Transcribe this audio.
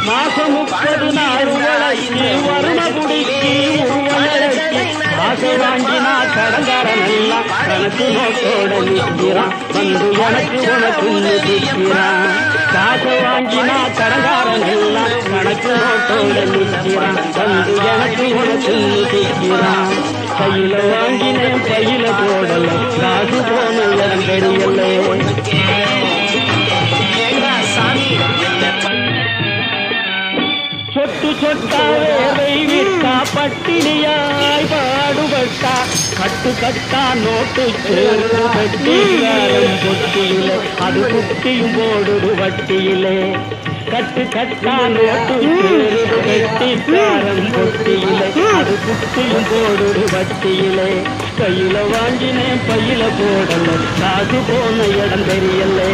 மாசம் 30 நாள் உழைச்சி வறுமகுடிக்கு உருவழச்சி காசை வாங்கினா கடங்காரன் எல்லாம் கணக்கு நோட்டோட நிற்கிறான் வந்து எனக்கு உனக்குன்னு திக்கிறான் காசை வாங்கினா கடங்காரன் எல்லாம் கணக்கு நோட்டோட நிற்கிறான் வந்து எனக்கு உனக்குன்னு திக்கிறான் கையில வாங்கினேன் பையில போடல காசு போன இடம் தெரியல சொட்டு சொட்டா வேலை விட்டா பட்டினியாய் பாடுபட்டா கட்டு கட்டா நோட்டு சேர்ந்து கட்டிக்காரன் பொட்டியிலே அது குட்டியும் போடுது வட்டியிலே கட்டு கட்டா நோட்டு சேர்ந்து கட்டிக்காரன் பொட்டியிலே அது குட்டியும் போடுது வட்டியிலே கையில வாங்கினேன் பையில போடல காசு போன இடம் தெரியலே